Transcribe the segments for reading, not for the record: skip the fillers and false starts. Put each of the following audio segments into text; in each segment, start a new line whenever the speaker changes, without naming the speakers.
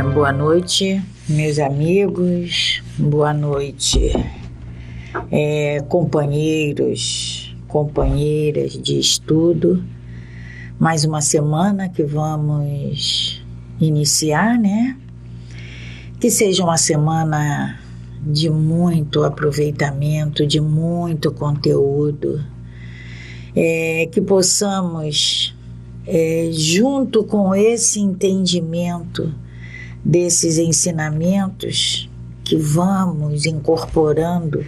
Boa noite, meus amigos, boa noite, companheiros, companheiras de estudo. Mais uma semana que vamos iniciar, né? Que seja uma semana de muito aproveitamento, de muito conteúdo, que possamos, junto com esse entendimento desses ensinamentos que vamos incorporando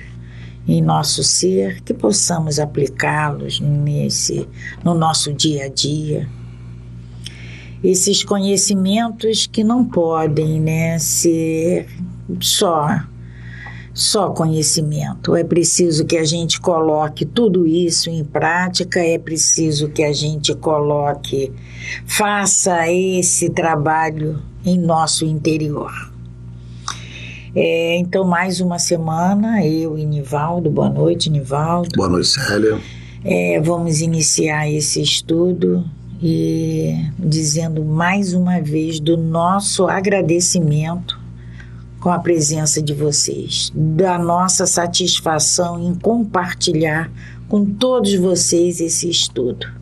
em nosso ser, que possamos aplicá-los no nosso dia a dia. Esses conhecimentos que não podem, né, ser só conhecimento. É preciso que a gente coloque tudo isso em prática, é preciso que a gente faça esse trabalho em nosso interior. Então, mais uma semana, eu e Nivaldo. Boa noite, Nivaldo.
Boa noite, Célia.
Vamos iniciar esse estudo e dizendo mais uma vez do nosso agradecimento com a presença de vocês, da nossa satisfação em compartilhar com todos vocês esse estudo.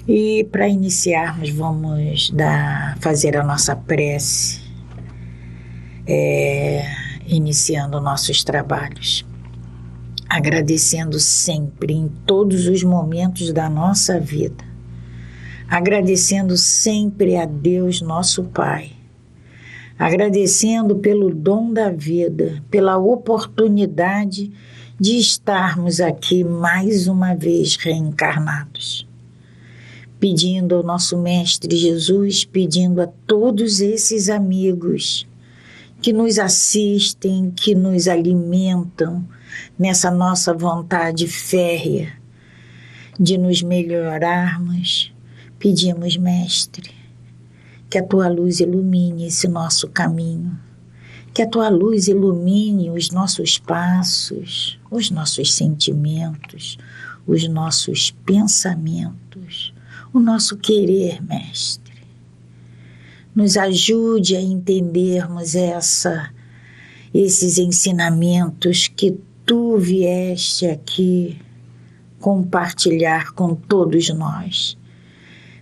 E para iniciarmos, vamos fazer a nossa prece, iniciando nossos trabalhos, agradecendo sempre, em todos os momentos da nossa vida, agradecendo sempre a Deus, nosso Pai, agradecendo pelo dom da vida, pela oportunidade de estarmos aqui mais uma vez reencarnados, pedindo ao nosso Mestre Jesus, pedindo a todos esses amigos que nos assistem, que nos alimentam nessa nossa vontade férrea de nos melhorarmos. Pedimos, Mestre, que a Tua luz ilumine esse nosso caminho, que a Tua luz ilumine os nossos passos, os nossos sentimentos, os nossos pensamentos, o nosso querer, Mestre. Nos ajude a entendermos esses ensinamentos que Tu vieste aqui compartilhar com todos nós.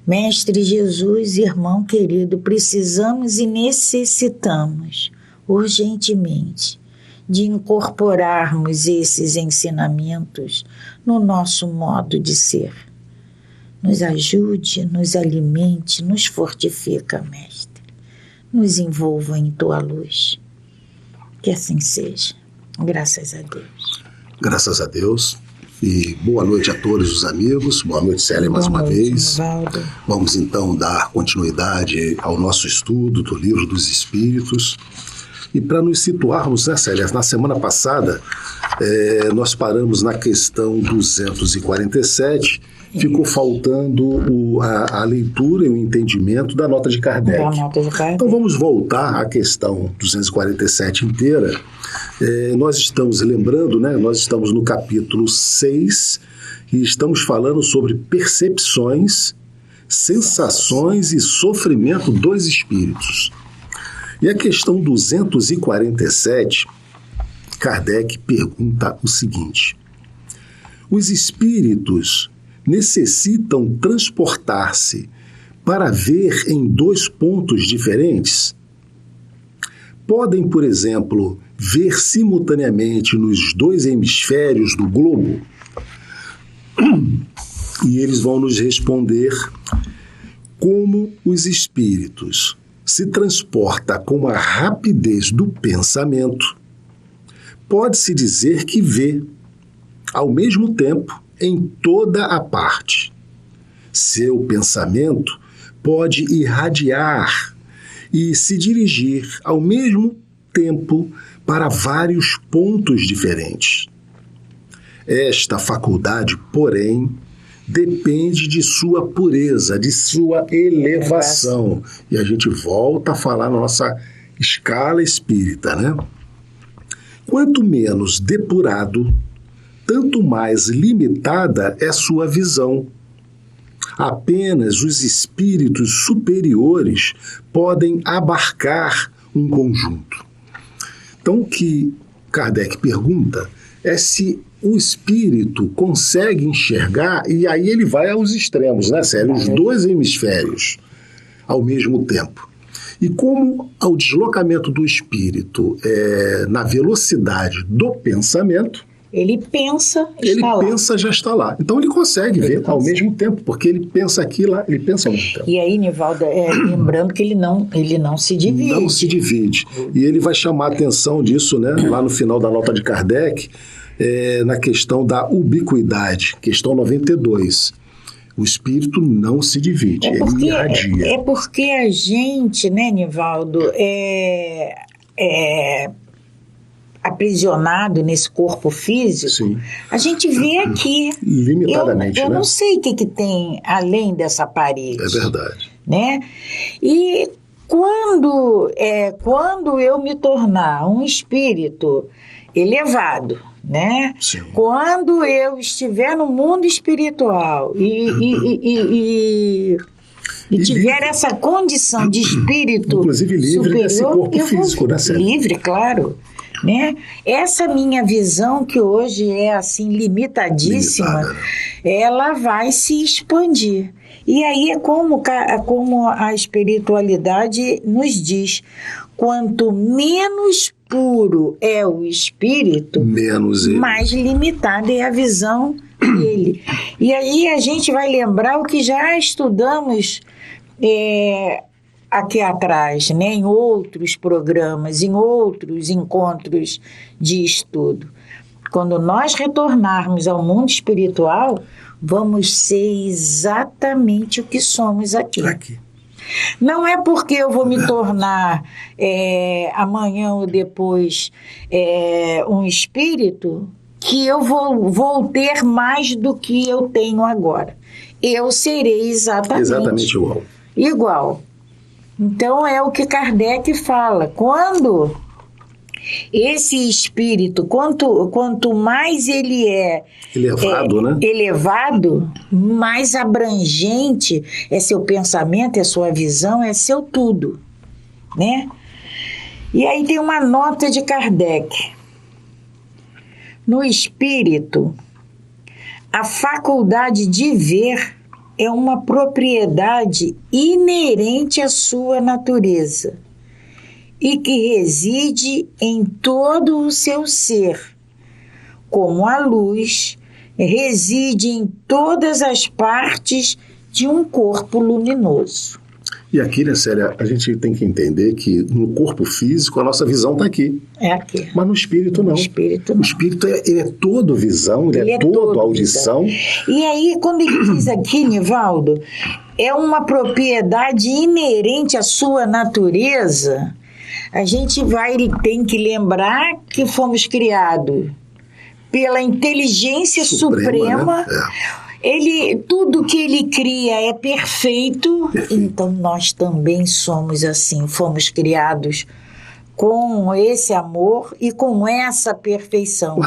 Mestre Jesus, irmão querido, precisamos e necessitamos urgentemente de incorporarmos esses ensinamentos no nosso modo de ser. Nos ajude, nos alimente, nos fortifica, Mestre. Nos envolva em Tua luz. Que assim seja. Graças a Deus.
Graças a Deus. E boa noite a todos os amigos. Boa noite, Célia, mais uma vez.
Nivaldo.
Vamos então dar continuidade ao nosso estudo do Livro dos Espíritos. E para nos situarmos, né, Célia, na semana passada nós paramos na questão 247. Ficou faltando a leitura e o entendimento da nota de Kardec. Então vamos voltar à questão 247 inteira. Nós estamos lembrando, né? Nós estamos no capítulo 6 e estamos falando sobre percepções, sensações e sofrimento dos espíritos. E a questão 247, Kardec pergunta o seguinte: os espíritos necessitam transportar-se para ver em dois pontos diferentes? Podem, por exemplo, ver simultaneamente nos dois hemisférios do globo? E eles vão nos responder: como os espíritos se transportam com a rapidez do pensamento, pode-se dizer que vê, ao mesmo tempo, em toda a parte. Seu pensamento pode irradiar e se dirigir ao mesmo tempo para vários pontos diferentes. Esta faculdade, porém, depende de sua pureza, de sua elevação. E a gente volta a falar na nossa escala espírita, né? Quanto menos depurado, tanto mais limitada é sua visão. Apenas os espíritos superiores podem abarcar um conjunto. Então, o que Kardec pergunta é se o espírito consegue enxergar, e aí ele vai aos extremos, né, Célia? Os dois hemisférios ao mesmo tempo. E como o deslocamento do espírito na velocidade do pensamento,
ele pensa,
já está lá. Então ele consegue ver ao mesmo tempo, porque ele pensa aqui lá, ele pensa ao mesmo tempo.
E aí, Nivaldo, lembrando que ele não se divide.
Não se divide. E ele vai chamar a atenção disso, né, lá no final da nota de Kardec, na questão da ubiquidade, questão 92. O espírito não se divide, ele irradia.
É porque a gente, né, Nivaldo, aprisionado nesse corpo físico. Sim. A gente vê aqui.
Limitadamente,
eu não sei o que tem além dessa parede.
É verdade.
Né? E quando eu me tornar um espírito elevado, né?
Sim.
Quando eu estiver no mundo espiritual e tiver essa condição de espírito
inclusive livre
superior,
desse corpo físico, né, Célia?
Livre, claro. Né? Essa minha visão, que hoje é assim limitadíssima, ela vai se expandir. E aí é como a espiritualidade nos diz: quanto menos puro é o espírito, mais limitada é a visão dele. E aí a gente vai lembrar o que já estudamos aqui atrás, né, em outros programas, em outros encontros de estudo. Quando nós retornarmos ao mundo espiritual, vamos ser exatamente o que somos aqui. Não é porque eu vou me tornar amanhã ou depois um espírito que eu vou ter mais do que eu tenho agora. Eu serei exatamente igual. Então é o que Kardec fala. Quando esse espírito, quanto mais ele elevado, mais abrangente é seu pensamento, é sua visão, é seu tudo, né? E aí tem uma nota de Kardec. No espírito, a faculdade de ver é uma propriedade inerente à sua natureza e que reside em todo o seu ser, como a luz reside em todas as partes de um corpo luminoso.
E aqui, né, Célia, a gente tem que entender que no corpo físico a nossa visão está aqui.
É aqui.
Mas no espírito não.
No espírito não.
O espírito ele é todo visão, ele é todo audição.
E aí, quando ele diz aqui, Nivaldo, é uma propriedade inerente à sua natureza, a gente tem que lembrar que fomos criados pela inteligência suprema.
Né?
Tudo que ele cria é perfeito, então nós também somos assim, fomos criados com esse amor e com essa perfeição.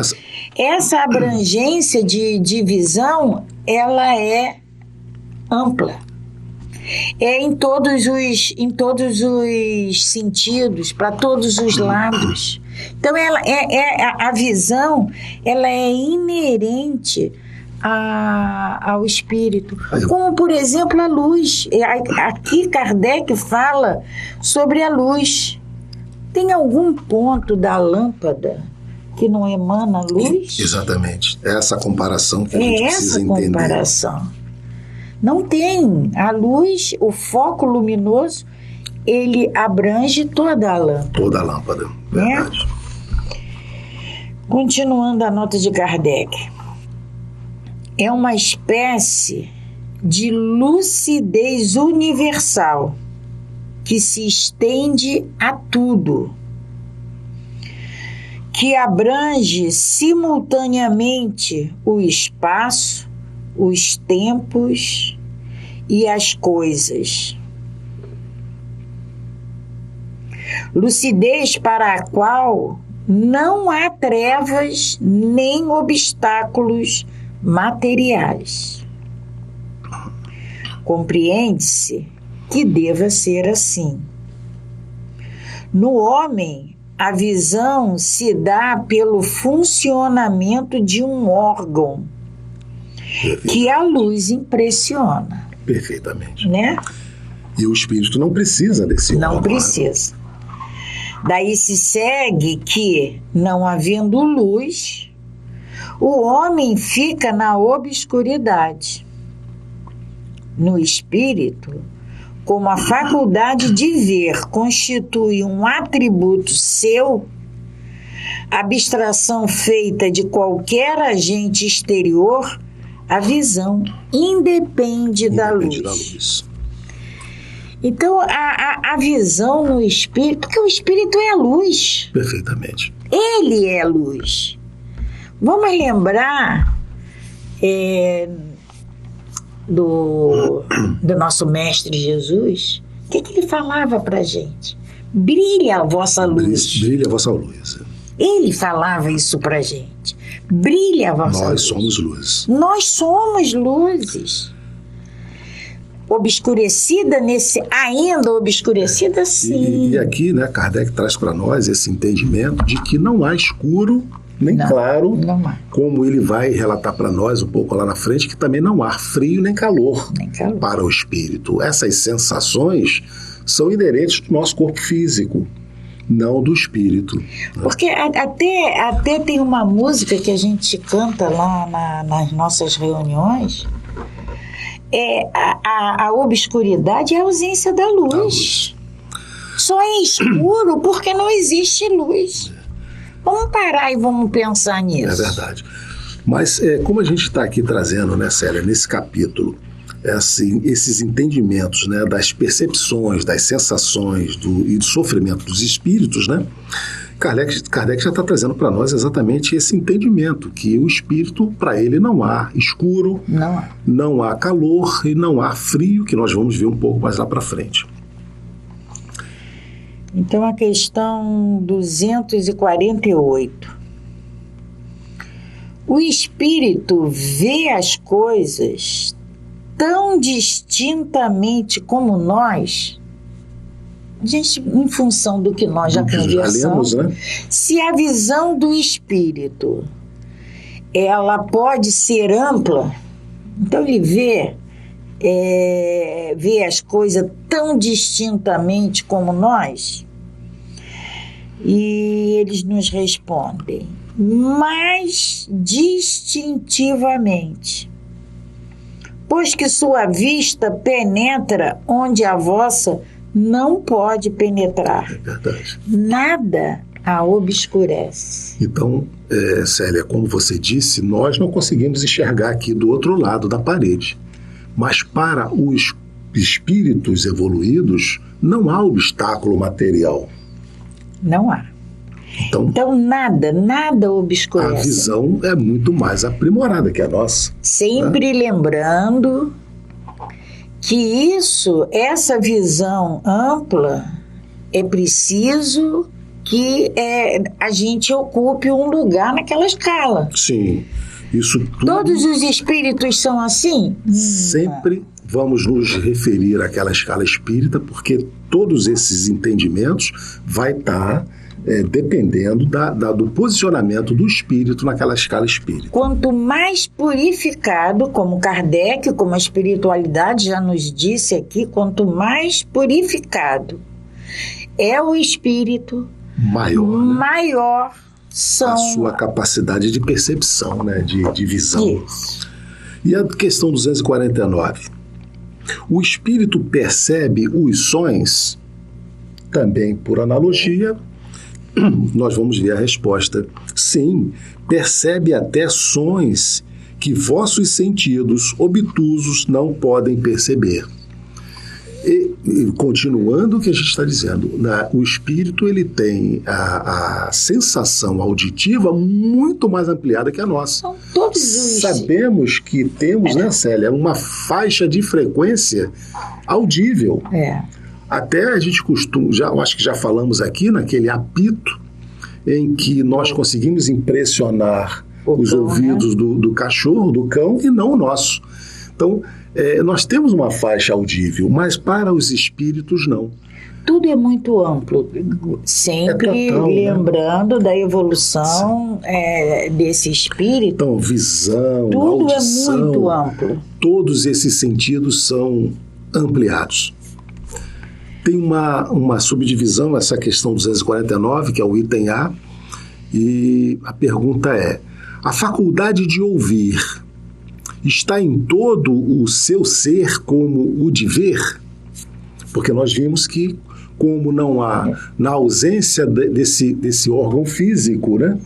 Essa abrangência de visão, ela é ampla. Em todos os sentidos, para todos os lados. Então, a visão, ela é inerente ao espírito. Como, por exemplo, a luz. Aqui Kardec fala sobre a luz. Tem algum ponto da lâmpada que não emana luz?
Exatamente. É essa comparação que a gente precisa entender.
Essa comparação. Não tem. A luz, o foco luminoso, ele abrange toda a lâmpada.
Toda a lâmpada, verdade.
Continuando a nota de Kardec. É uma espécie de lucidez universal que se estende a tudo, que abrange simultaneamente o espaço, os tempos e as coisas. Lucidez para a qual não há trevas nem obstáculos materiais. Compreende-se que deva ser assim. No homem, a visão se dá pelo funcionamento de um órgão que a luz impressiona.
Perfeitamente.
Né?
E o espírito não precisa desse órgão.
Não precisa. Daí se segue que, não havendo luz, o homem fica na obscuridade. No espírito, como a faculdade de ver constitui um atributo seu, abstração feita de qualquer agente exterior, a visão independe da luz. Então, a visão no espírito, porque o espírito é a luz.
Perfeitamente.
Ele é a luz. Vamos lembrar do nosso Mestre Jesus, o que ele falava para a gente? Brilha a vossa luz.
Brilha a vossa luz.
Ele falava isso para a gente. Brilha a vossa luz.
Nós somos luzes.
Nós somos luzes. Obscurecida ainda obscurecida, sim.
E aqui, né, Kardec traz para nós esse entendimento de que não há escuro nem claro, como ele vai relatar para nós um pouco lá na frente, que também não há frio nem calor para o espírito. Essas sensações são inerentes do nosso corpo físico, não do espírito.
Porque até tem uma música que a gente canta lá nas nossas reuniões, a obscuridade é a ausência da luz. Só é escuro porque não existe luz. Vamos parar e vamos pensar nisso.
É verdade. Mas como a gente está aqui trazendo, né, Célia, nesse capítulo, esses entendimentos, né, das percepções, das sensações e do sofrimento dos espíritos, né, Kardec já está trazendo para nós exatamente esse entendimento, que o espírito, para ele, não há escuro, não há calor e não há frio, que nós vamos ver um pouco mais lá para frente.
Então, a questão 248. O espírito vê as coisas tão distintamente como nós, gente, em função do que nós já conversamos, né? Se a visão do espírito ela pode ser ampla, então ele vê as coisas tão distintamente como nós, e eles nos respondem, mais distintivamente, pois que sua vista penetra onde a vossa não pode penetrar.
É verdade.
Nada a obscurece.
Então, Célia, como você disse, nós não conseguimos enxergar aqui do outro lado da parede. Mas para os espíritos evoluídos, não há obstáculo material.
Não há. Então nada obscurece.
A visão é muito mais aprimorada que a nossa.
Sempre lembrando que essa visão ampla, é preciso que a gente ocupe um lugar naquela escala.
Sim. Isso tudo.
Todos os espíritos são assim?
Sempre vamos nos referir àquela escala espírita, porque todos esses entendimentos vai estar dependendo do posicionamento do espírito naquela escala espírita.
Quanto mais purificado, como Kardec, como a espiritualidade já nos disse aqui, quanto mais purificado é o espírito, maior são
a sua capacidade de percepção, né, de visão.
Isso.
E a questão 249. O espírito percebe os sons? Também por analogia, nós vamos ver a resposta. Sim, percebe até sons que vossos sentidos obtusos não podem perceber. E continuando o que a gente está dizendo, o espírito ele tem a sensação auditiva muito mais ampliada que a nossa.
São todos os...
Sabemos que temos, né, Célia, uma faixa de frequência audível. Até a gente costuma, eu acho que já falamos aqui naquele apito em que nós conseguimos impressionar os ouvidos do cachorro, do cão, e não o nosso. Então, Nós temos uma faixa audível, mas para os espíritos não.
Tudo é muito amplo, sempre
total,
lembrando, né, da evolução desse espírito.
Então, visão,
tudo
audição,
é muito amplo.
Todos esses sentidos são ampliados. Tem uma subdivisão, essa questão 249, que é o item A, e a pergunta é: a faculdade de ouvir está em todo o seu ser como o de ver? Porque nós vimos que, como não há, na ausência desse órgão físico, né,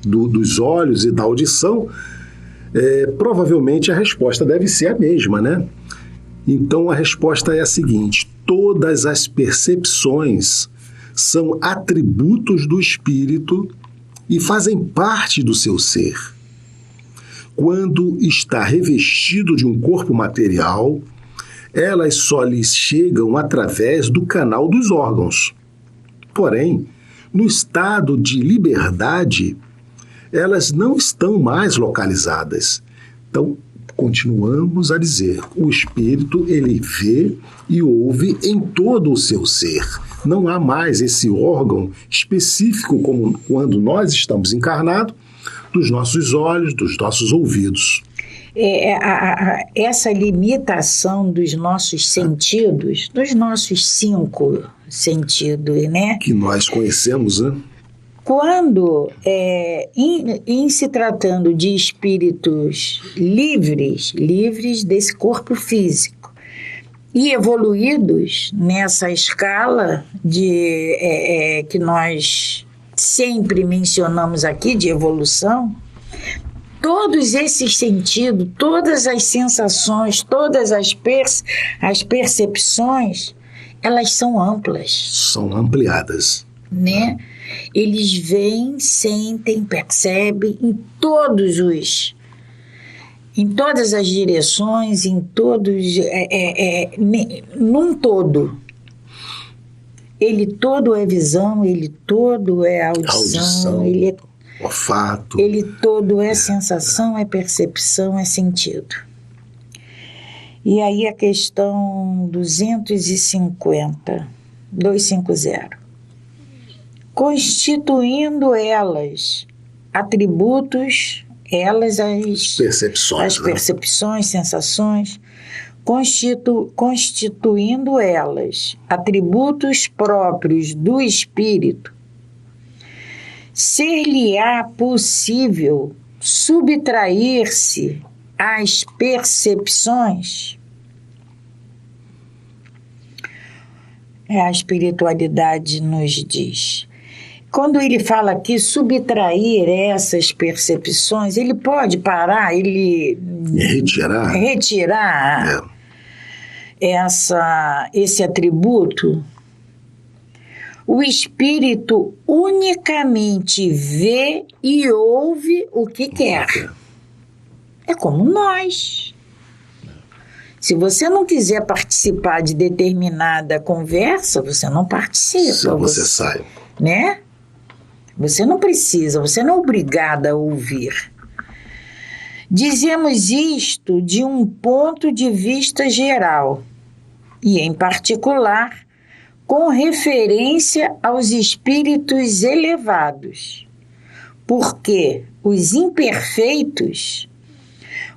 dos olhos e da audição, provavelmente a resposta deve ser a mesma, né? Então a resposta é a seguinte: todas as percepções são atributos do espírito e fazem parte do seu ser. Quando está revestido de um corpo material, elas só lhes chegam através do canal dos órgãos. Porém, no estado de liberdade, elas não estão mais localizadas. Então, continuamos a dizer, o espírito, ele vê e ouve em todo o seu ser. Não há mais esse órgão específico, como quando nós estamos encarnados, dos nossos olhos, dos nossos ouvidos.
Essa limitação dos nossos sentidos, dos nossos 5 sentidos, né?
Que nós conhecemos, né?
Quando, em se tratando de espíritos livres desse corpo físico e evoluídos nessa escala que nós sempre mencionamos aqui, de evolução, todos esses sentidos, todas as sensações, todas as percepções, elas são amplas.
São ampliadas.
Né? Eles veem, sentem, percebem em todas as direções, em todos, num todo. Ele todo é visão, ele todo é audição, ele é
olfato.
Ele todo é sensação, é percepção, é sentido. E aí a questão 250. Constituindo elas atributos, as percepções, sensações, constituindo elas atributos próprios do espírito, ser-lhe-á possível subtrair-se às percepções? A espiritualidade nos diz. Quando ele fala aqui subtrair essas percepções, ele pode parar, retirar esse atributo. O espírito unicamente vê e ouve o que quer. É como nós. Se você não quiser participar de determinada conversa, você não participa.
Você sai.
Né? Você não precisa, você não é obrigada a ouvir. Dizemos isto de um ponto de vista geral e, em particular, com referência aos espíritos elevados, porque os imperfeitos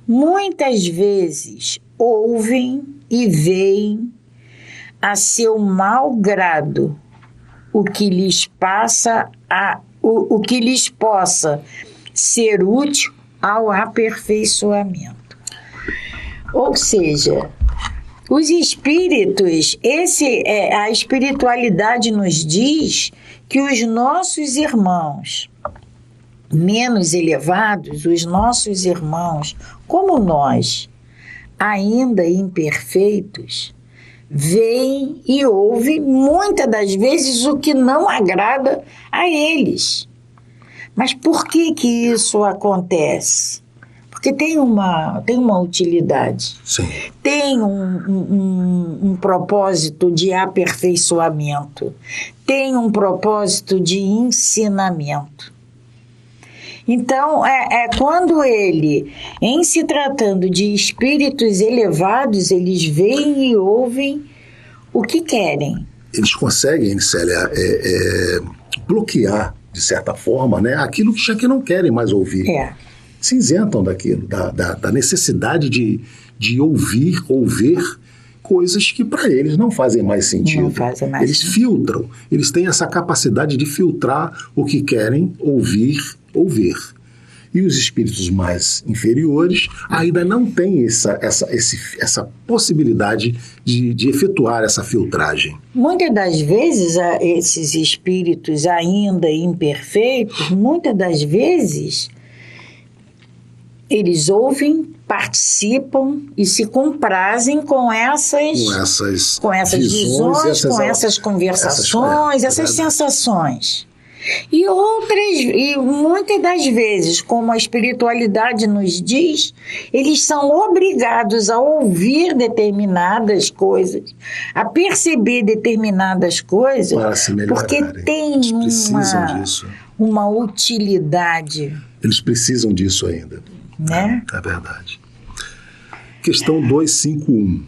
muitas vezes ouvem e veem a seu mau grado o que lhes possa ser útil ao aperfeiçoamento. Ou seja, os espíritos, a espiritualidade nos diz que os nossos irmãos menos elevados, os nossos irmãos, como nós, ainda imperfeitos, veem e ouvem muitas das vezes o que não agrada a eles. Mas por que isso acontece? Porque tem uma utilidade.
Sim.
Tem um propósito de aperfeiçoamento. Tem um propósito de ensinamento. Então, quando ele, em se tratando de espíritos elevados, eles veem e ouvem o que querem. Eles
conseguem, Célia, bloquear, de certa forma, né, aquilo que já que não querem mais ouvir. Se isentam daquilo, da necessidade de ouvir ou ver coisas que para eles não fazem mais sentido.
Não fazem mais
eles
sentido.
Filtram, eles têm essa capacidade de filtrar o que querem ouvir ou ver. E os espíritos mais inferiores ainda não têm essa possibilidade de efetuar essa filtragem.
Muitas das vezes, esses espíritos ainda imperfeitos, muitas das vezes, eles ouvem, participam e se comprazem com essas visões, com essas conversações, essas sensações. E muitas das vezes, como a espiritualidade nos diz, eles são obrigados a ouvir determinadas coisas, a perceber determinadas coisas,
para se melhorar,
porque tem uma utilidade.
Eles precisam disso ainda.
Né?
É verdade. Questão 251.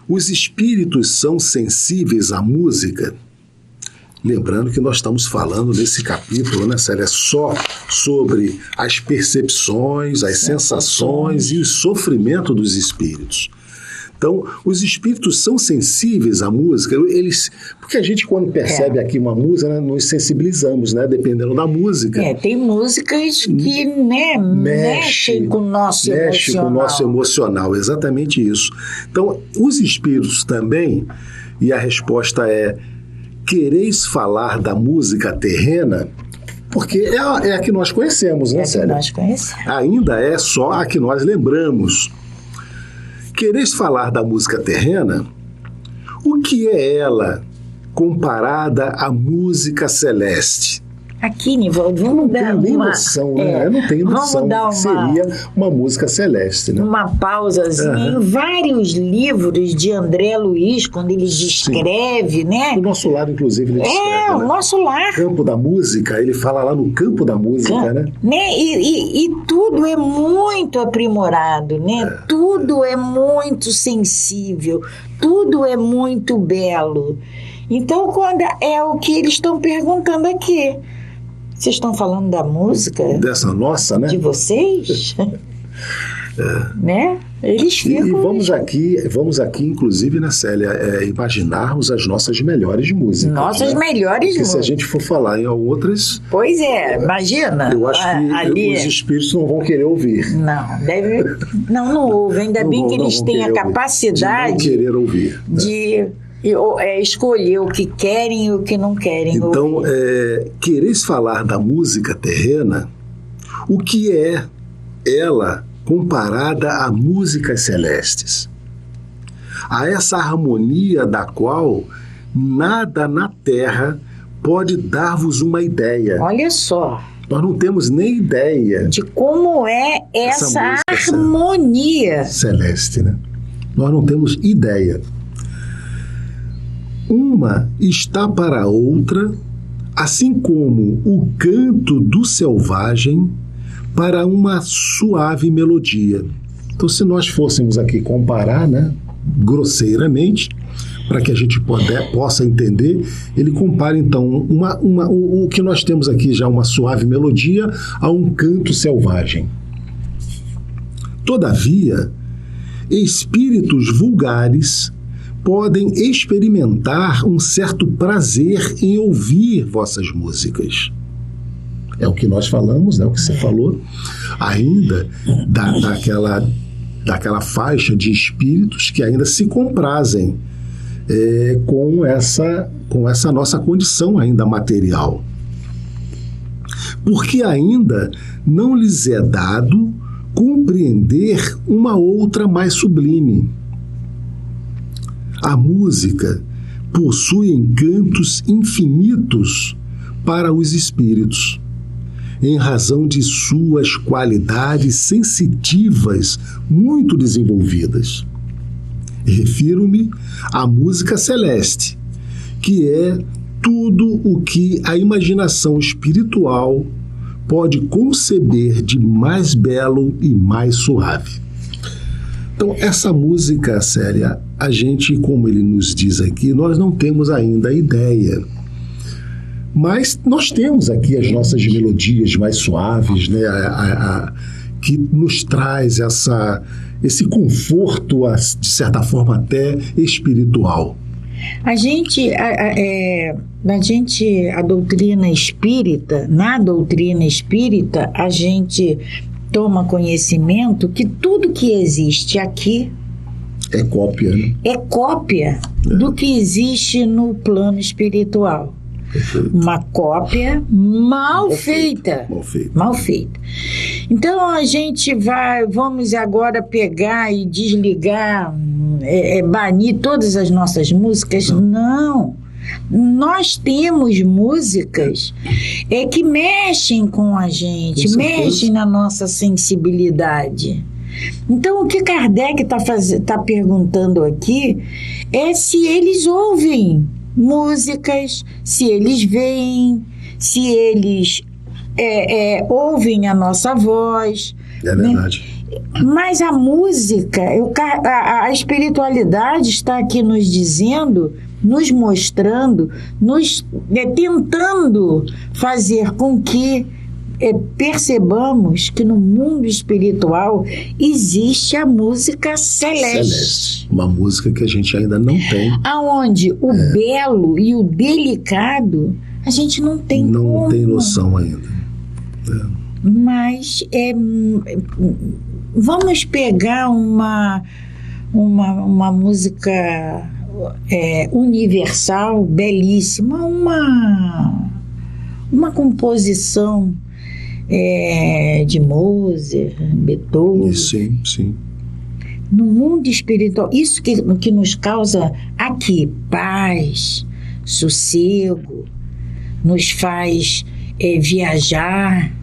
Os espíritos são sensíveis à música? Lembrando que nós estamos falando nesse capítulo, né, Célia, só sobre as percepções, as sensações e o sofrimento dos espíritos. Então, os espíritos são sensíveis à música, porque a gente, quando percebe aqui uma música, né, nos sensibilizamos, né, dependendo da música.
Tem músicas que mexem com o nosso emocional.
Mexe com o nosso emocional, exatamente isso. Então, os espíritos também, e a resposta é: quereis falar da música terrena? Porque é a que nós conhecemos, né, Célia?
Nós conhecemos.
Ainda é só a que nós lembramos. Quereis falar da música terrena? O que é ela comparada à música celeste?
Aqui, Nivaldo, vamos dar uma...
noção, né? Eu não tenho noção do que seria uma música celeste, né?
Uma pausazinha. Em vários livros de André Luiz, quando ele descreve, né?
Do nosso lado, inclusive, ele descreve,
o nosso lar.
Campo da música, ele fala lá no campo da música, né?
E tudo é muito aprimorado, né? Tudo é muito sensível, tudo é muito belo. Então, quando é o que eles estão perguntando aqui. Vocês estão falando da música?
Dessa nossa, né?
De vocês? Né? Eles ficam...
E vamos aqui, inclusive, né, Célia, imaginarmos as nossas melhores músicas.
Nossas melhores músicas.
Porque se a gente for falar em outras...
Pois imagina.
Eu acho que os espíritos não vão querer ouvir.
Não ouvem. Ainda bem que eles têm a capacidade
de não querer ouvir.
De... escolher o que querem e o que não querem.
Então, quereis falar da música terrena? O que é ela comparada a músicas celestes? A essa harmonia da qual nada na terra pode dar-vos uma ideia.
Olha só.
Nós não temos nem ideia
de como é essa harmonia
celeste, né? Nós não temos ideia. Uma está para a outra, assim como o canto do selvagem para uma suave melodia. Então, se nós fôssemos aqui comparar, né, grosseiramente, para que a gente possa entender, ele compara, então, o que nós temos aqui já, uma suave melodia, a um canto selvagem. Todavia, espíritos vulgares podem experimentar um certo prazer em ouvir vossas músicas. É o que nós falamos, né? O que você falou, ainda daquela faixa de espíritos que ainda se comprazem com essa nossa condição ainda material. Porque ainda não lhes é dado compreender uma outra mais sublime. A música possui encantos infinitos para os espíritos, em razão de suas qualidades sensitivas muito desenvolvidas. Refiro-me à música celeste, que é tudo o que a imaginação espiritual pode conceber de mais belo e mais suave. Então, essa música, Célia, a gente, como ele nos diz aqui, nós não temos ainda a ideia. Mas nós temos aqui as nossas melodias mais suaves, né? Que nos traz esse conforto, de certa forma até espiritual.
A doutrina espírita, na doutrina espírita, a gente toma conhecimento que tudo que existe aqui
é cópia, né?
É cópia do que existe no plano espiritual.
Perfeito.
Uma cópia mal feita. Então a gente vamos agora pegar e desligar, banir todas as nossas músicas? Não. Nós temos músicas que mexem com a gente, mexem na nossa sensibilidade. Então o que Kardec está perguntando aqui é se eles ouvem músicas, se eles veem, se eles ouvem a nossa voz.
É verdade.
Né? Mas a música, a espiritualidade está aqui nos dizendo, nos mostrando, tentando fazer com que percebamos que no mundo espiritual existe a música celeste.
Uma música que a gente ainda não tem.
Aonde o belo e o delicado a gente não tem
Não tem noção ainda.
Mas vamos pegar uma música universal, belíssima, uma composição de Mozart, Beethoven.
Sim.
No mundo espiritual, isso que nos causa aqui paz, sossego, nos faz viajar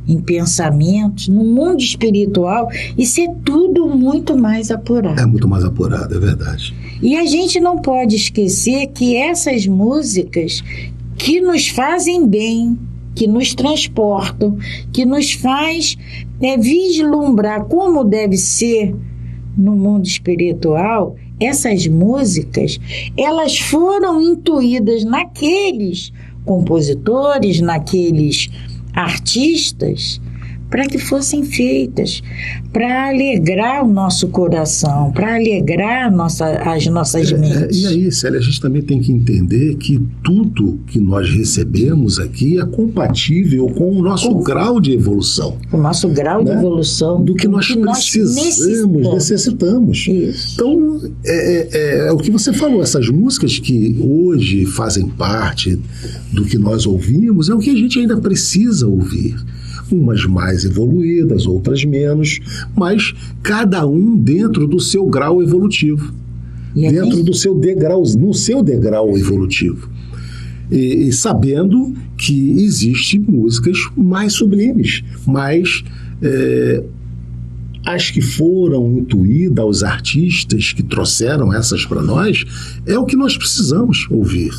em pensamentos. No mundo espiritual, isso é tudo muito mais apurado.
É muito mais apurado, é verdade.
E a gente não pode esquecer que essas músicas que nos fazem bem, que nos transportam, que nos faz vislumbrar como deve ser no mundo espiritual, essas músicas, elas foram intuídas naqueles compositores, naqueles artistas, para que fossem feitas, para alegrar o nosso coração, para alegrar as nossas mentes.
E aí, Célia, a gente também tem que entender que tudo que nós recebemos aqui é compatível com o nosso grau de evolução.
O nosso grau de evolução.
Do que nós necessitamos.
Isso.
Então, é o que você falou, essas músicas que hoje fazem parte do que nós ouvimos, é o que a gente ainda precisa ouvir. Umas mais evoluídas, outras menos, mas cada um dentro do seu grau evolutivo, dentro do seu degrau, no seu degrau evolutivo. E sabendo que existem músicas mais sublimes, mas as que foram intuídas aos artistas que trouxeram essas para nós, é o que nós precisamos ouvir,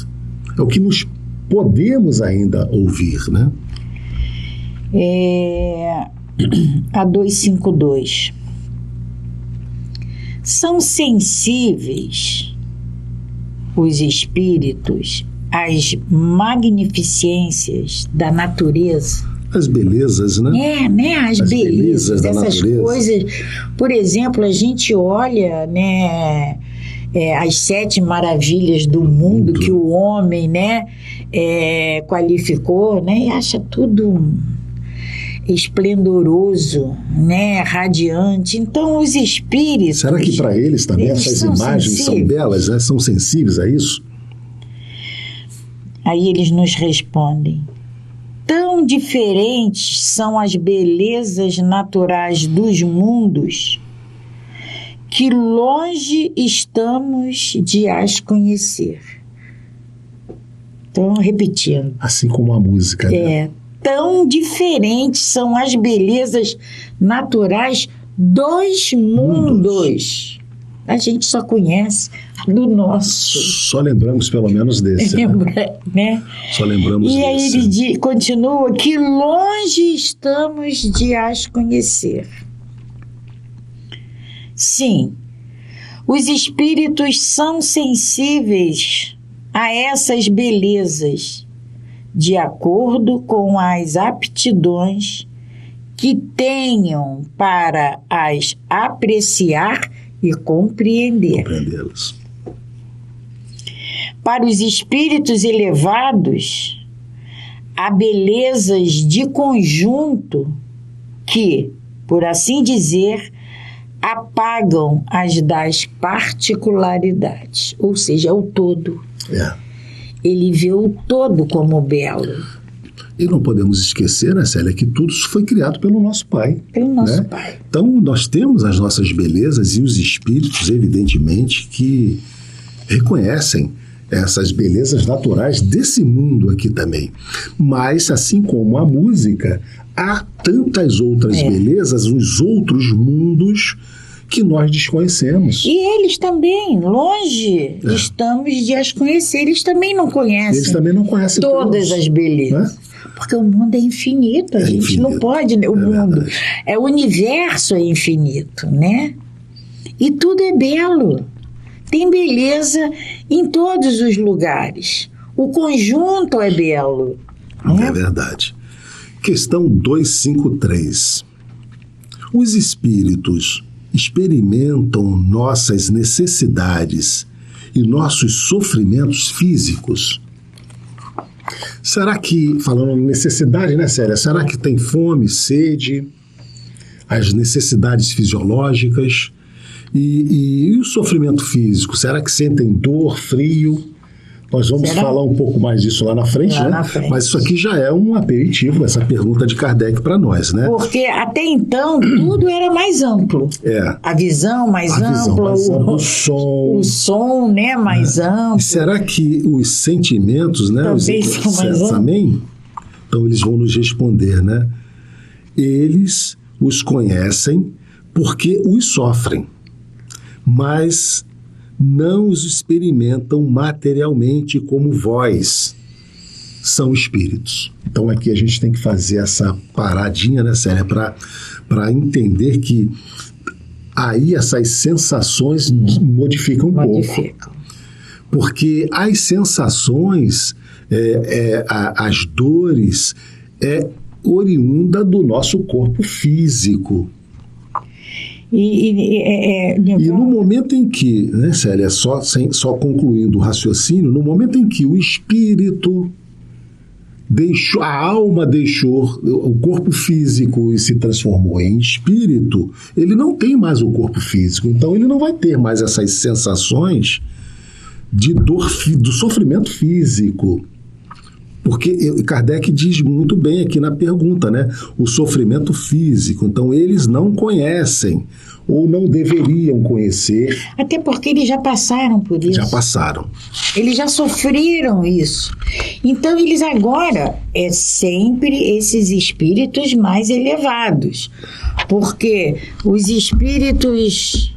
é o que nós podemos ainda ouvir, né?
A 252. São sensíveis os espíritos às magnificências da natureza.
As belezas, né?
As belezas
dessas
coisas. Por exemplo, a gente olha, né, as 7 maravilhas do mundo que o homem, né, qualificou, né, e acha tudo esplendoroso, né, radiante. Então os espíritos...
Será que para eles também essas imagens são belas, né? São sensíveis a isso?
Aí eles nos respondem: tão diferentes são as belezas naturais dos mundos que longe estamos de as conhecer. Então, repetindo.
Assim como a música, né?
Tão diferentes são as belezas naturais dos mundos. a gente só conhece do nosso.
Só lembramos pelo menos desse.
Né?
Só lembramos
e
desse.
aí ele continua que longe estamos de as conhecer. Sim, os espíritos são sensíveis a essas belezas, de acordo com as aptidões que tenham para as apreciar e
compreendê-las.
Para os espíritos elevados, há belezas de conjunto que, por assim dizer, apagam as das particularidades, ou seja, é o todo. Ele vê o todo como belo.
E não podemos esquecer, né, Célia, que tudo isso foi criado pelo nosso Pai.
Pelo nosso Pai.
Então, nós temos as nossas belezas e os espíritos, evidentemente, que reconhecem essas belezas naturais desse mundo aqui também. Mas, assim como a música, há tantas outras belezas, os outros mundos que nós desconhecemos.
E eles também, longe estamos de as conhecer. Eles também não conhecem.
Eles também não conhecem
todas as belezas. Porque o mundo é infinito, a gente não pode, o mundo, o universo é infinito, né? E tudo é belo, tem beleza em todos os lugares, o conjunto é belo. Né?
É verdade. Questão 253. Os espíritos experimentam nossas necessidades e nossos sofrimentos físicos? Será que, falando em necessidade, né, Célia? Será que tem fome, sede, as necessidades fisiológicas e o sofrimento físico? Será que sentem dor, frio? Nós vamos falar um pouco mais disso lá na frente, né? Mas isso aqui já é um aperitivo, essa pergunta de Kardec para nós, né?
Porque até então tudo era mais amplo. A visão mais ampla, o som, né, mais amplo.
E será que os sentimentos, né?
Talvez são mais amplos.
Também? Então eles vão nos responder, né? Eles os conhecem porque os sofrem, mas não os experimentam materialmente como vós. São espíritos. Então aqui a gente tem que fazer essa paradinha, né, Célia, para entender que aí essas sensações modificam um pouco. Porque as sensações, as dores, é oriunda do nosso corpo físico. E no momento em que, né, Célia, só concluindo o raciocínio, no momento em que o espírito deixou, a alma deixou o corpo físico e se transformou em espírito, ele não tem mais o corpo físico, então ele não vai ter mais essas sensações de dor, do sofrimento físico. Porque Kardec diz muito bem aqui na pergunta, né? O sofrimento físico. Então, eles não conhecem ou não deveriam conhecer.
Até porque eles já passaram por isso.
Já passaram.
Eles já sofreram isso. Então, eles agora sempre esses espíritos mais elevados. Porque os espíritos...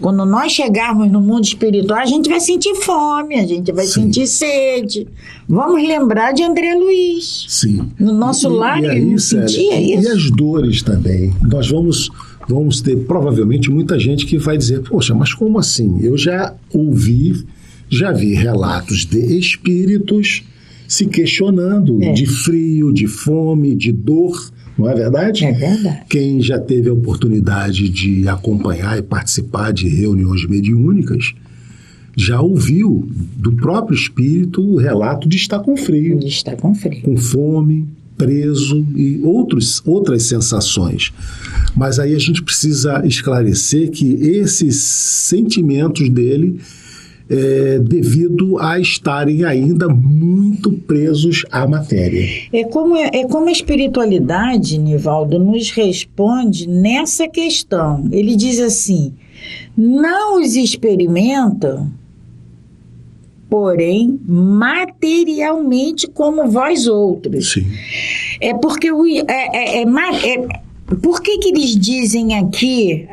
Quando nós chegarmos no mundo espiritual, a gente vai sentir fome, a gente vai sentir sede. Vamos lembrar de André Luiz.
Sim.
No nosso lar, ele não sentia isso.
E as dores também. Nós vamos ter provavelmente muita gente que vai dizer, poxa, mas como assim? Eu já vi relatos de espíritos se questionando de frio, de fome, de dor. Não é verdade?
É verdade.
Quem já teve a oportunidade de acompanhar e participar de reuniões mediúnicas já ouviu do próprio espírito o relato de estar com frio.
De estar com frio.
Com fome, preso e outras sensações. Mas aí a gente precisa esclarecer que esses sentimentos dele devido a estarem ainda muito presos à matéria.
É como a espiritualidade, Nivaldo, nos responde nessa questão. Ele diz assim, não os experimentam, porém, materialmente como vós outros.
Sim.
É porque Por que eles dizem aqui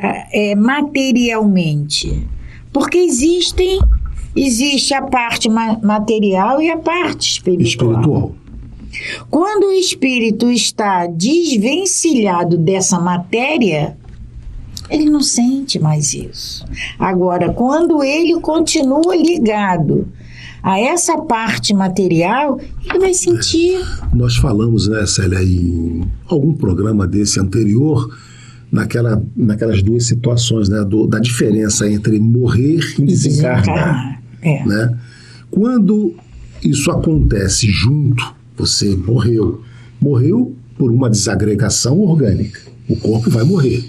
materialmente? Porque existe a parte material e a parte espiritual. Quando o espírito está desvencilhado dessa matéria, ele não sente mais isso. Agora, quando ele continua ligado a essa parte material, ele vai sentir.
Nós falamos, né, Célia, em algum programa desse anterior, naquelas duas situações, né, da diferença entre morrer e desencarnar. Né? Quando isso acontece junto, você morreu por uma desagregação orgânica, o corpo vai morrer.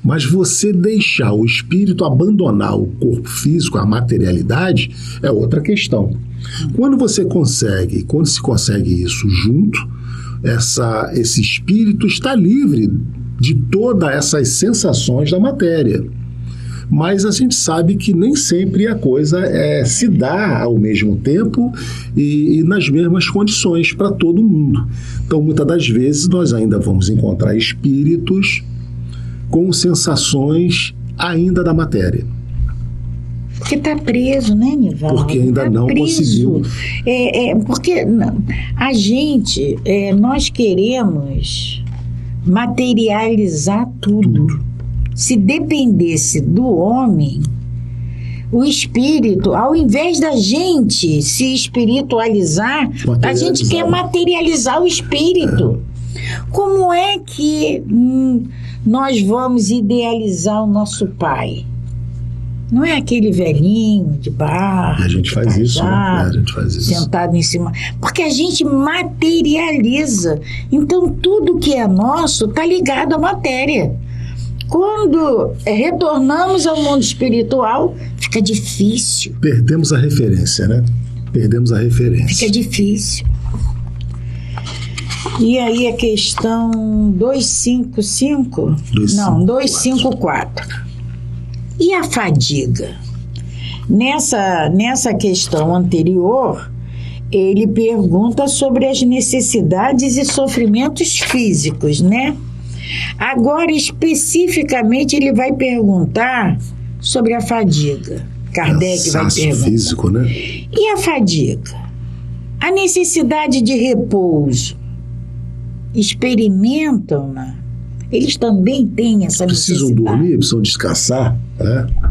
Mas você deixar o espírito abandonar o corpo físico, a materialidade, é outra questão. Quando se consegue isso junto, esse espírito está livre de todas essas sensações da matéria. Mas a gente sabe que nem sempre a coisa se dá ao mesmo tempo e nas mesmas condições para todo mundo. Então, muitas das vezes, nós ainda vamos encontrar espíritos com sensações ainda da matéria.
Porque está preso, né, Nivaldo?
Porque ainda não conseguiu.
Porque a gente, nós queremos materializar tudo. Se dependesse do homem, o espírito, ao invés da gente se espiritualizar, a gente quer materializar o espírito. Como é que nós vamos idealizar o nosso pai? Não é aquele velhinho de barro.
A gente faz isso, né? A gente faz isso.
Sentado em cima. Porque a gente materializa. Então, tudo que é nosso está ligado à matéria. Quando retornamos ao mundo espiritual, fica difícil.
Perdemos a referência, né?
Fica difícil. E aí a questão 255? Não, 254. E a fadiga? Nessa questão anterior, ele pergunta sobre as necessidades e sofrimentos físicos, né? Agora, especificamente, ele vai perguntar sobre a fadiga. Kardec vai perguntar.
Físico, né?
E a fadiga? A necessidade de repouso, experimentam-na? Eles também têm essa necessidade.
Precisam dormir, precisam descansar,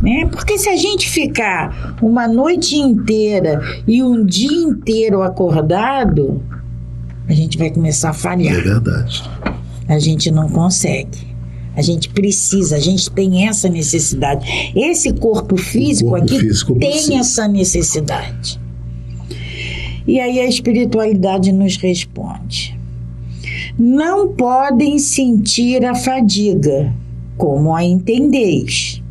né?
Porque se a gente ficar uma noite inteira e um dia inteiro acordado, a gente vai começar a falhar.
É verdade.
A gente não consegue. A gente precisa, a gente tem essa necessidade. Esse corpo físico tem essa necessidade. E aí a espiritualidade nos responde: não podem sentir a fadiga, como a entendeis.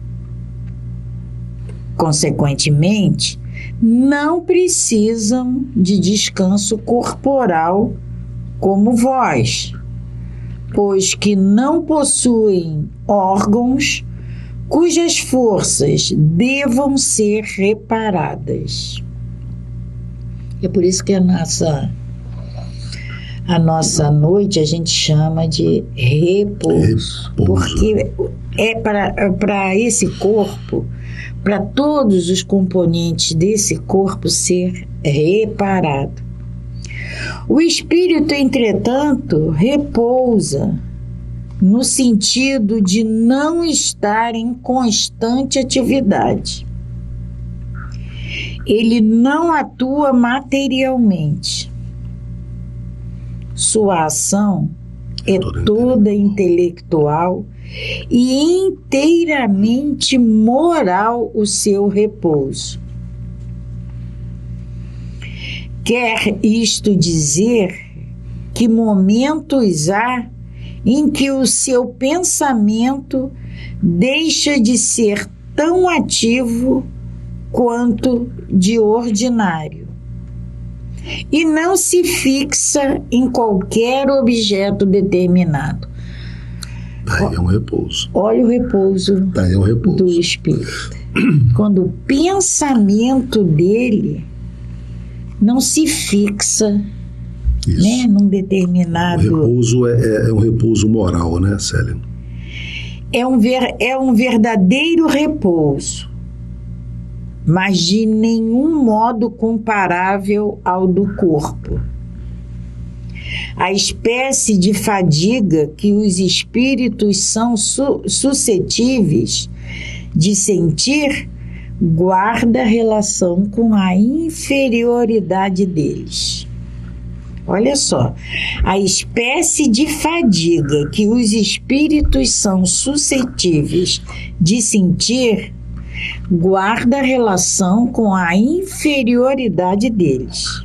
Consequentemente, não precisam de descanso corporal como vós, pois que não possuem órgãos cujas forças devam ser reparadas. É por isso que a nossa noite a gente chama de repouso. Porque é para esse corpo, para todos os componentes desse corpo ser reparado. O espírito, entretanto, repousa no sentido de não estar em constante atividade. Ele não atua materialmente. Sua ação é toda intelectual e inteiramente moral o seu repouso. Quer isto dizer que momentos há em que o seu pensamento deixa de ser tão ativo quanto de ordinário e não se fixa em qualquer objeto determinado.
Daí é um repouso.
Olha o repouso,
Daí é um repouso
do espírito. Quando o pensamento dele não se fixa, né, num determinado...
O repouso é um repouso moral, né, Célia?
é um verdadeiro repouso, mas de nenhum modo comparável ao do corpo. A espécie de fadiga que os espíritos são suscetíveis de sentir guarda relação com a inferioridade deles. Olha só, a espécie de fadiga que os espíritos são suscetíveis de sentir guarda relação com a inferioridade deles.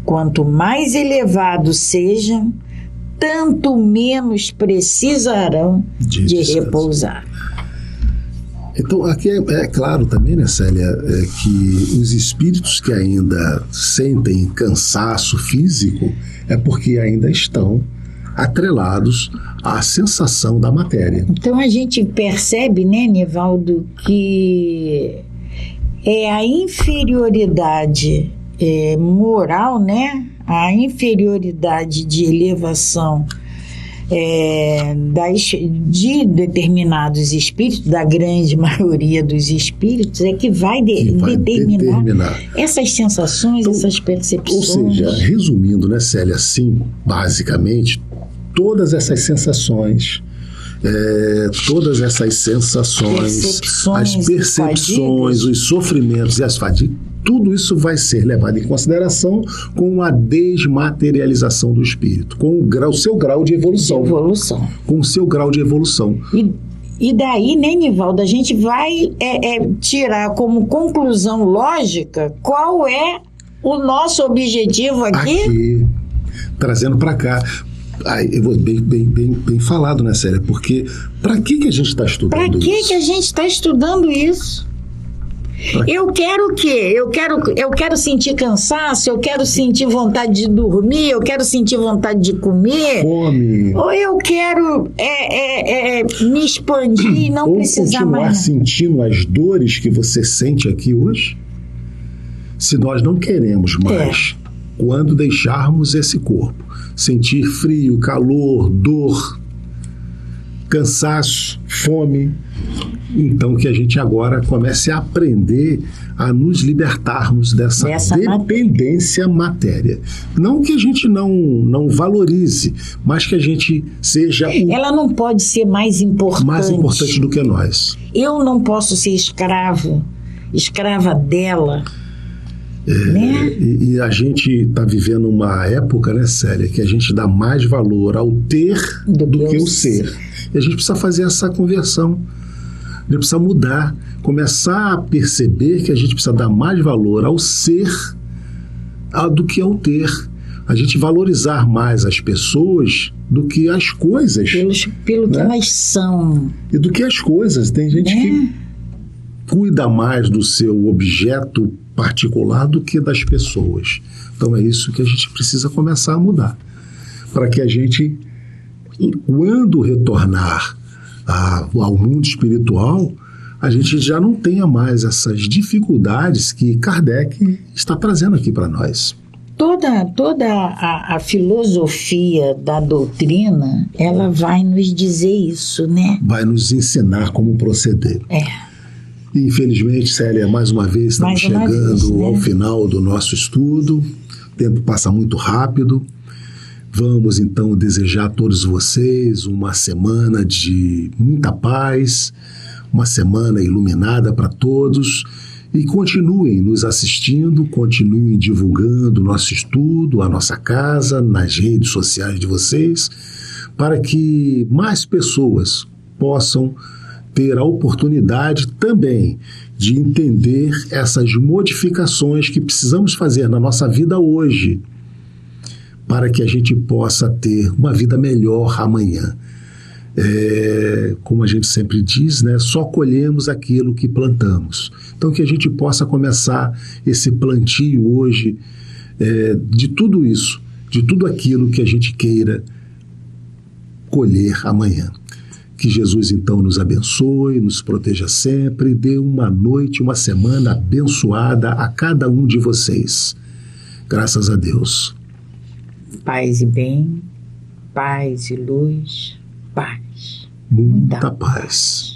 Quanto mais elevados sejam, tanto menos precisarão de repousar.
Então, aqui é claro também, né, Célia, que os espíritos que ainda sentem cansaço físico é porque ainda estão atrelados à sensação da matéria.
Então, a gente percebe, né, Nivaldo, que é a inferioridade moral, né, a inferioridade de elevação de determinados espíritos, da grande maioria dos espíritos, é que vai determinar essas sensações, então, essas percepções.
Ou seja, resumindo, né, Célia, assim, basicamente, todas essas sensações, todas essas sensações, as percepções, os sofrimentos e as fadigas, tudo isso vai ser levado em consideração com a desmaterialização do espírito, com o seu grau de evolução. Com o seu grau de evolução.
E daí, né, Nivaldo, a gente vai tirar como conclusão lógica qual é o nosso objetivo aqui
trazendo para cá. Bem falado, né, Célia? Porque para que a gente está estudando isso?
Para que a gente está estudando isso? Eu quero o quê? Eu quero sentir cansaço, eu quero sentir vontade de dormir, eu quero sentir vontade de comer.
Fome.
Ou eu quero me expandir e não precisar mais.
Ou continuar sentindo as dores que você sente aqui hoje? Se nós não queremos mais, quando deixarmos esse corpo, sentir frio, calor, dor, cansaço, fome, então que a gente agora comece a aprender a nos libertarmos dessa dependência matéria. Não que a gente não valorize, mas que a gente seja...
Ela não pode ser mais importante
do que nós.
Eu não posso ser escrava dela. Né?
E a gente está vivendo uma época, né, Célia, que a gente dá mais valor ao ter do que ao ser. E a gente precisa fazer essa conversão. A gente precisa mudar, começar a perceber que a gente precisa dar mais valor ao ser do que ao ter. A gente valorizar mais as pessoas do que as coisas.
Pelo que elas são.
E do que as coisas. Tem gente que cuida mais do seu objeto particular do que das pessoas. Então é isso que a gente precisa começar a mudar. Para que a gente, quando retornar ao mundo espiritual, a gente já não tenha mais essas dificuldades que Kardec está trazendo aqui para nós.
Toda a filosofia da doutrina, ela vai nos dizer isso, né?
Vai nos ensinar como proceder. Infelizmente, Célia, mais uma vez estamos chegando ao final do nosso estudo. O tempo passa muito rápido. Vamos então desejar a todos vocês uma semana de muita paz, uma semana iluminada para todos, e continuem nos assistindo, continuem divulgando o nosso estudo, a nossa casa, nas redes sociais de vocês, para que mais pessoas possam ter a oportunidade também de entender essas modificações que precisamos fazer na nossa vida hoje, para que a gente possa ter uma vida melhor amanhã. Como a gente sempre diz, né, só colhemos aquilo que plantamos. Então que a gente possa começar esse plantio hoje de tudo isso, de tudo aquilo que a gente queira colher amanhã. Que Jesus então nos abençoe, nos proteja sempre, dê uma noite, uma semana abençoada a cada um de vocês. Graças a Deus.
Paz e bem, paz e luz, paz.
muita paz.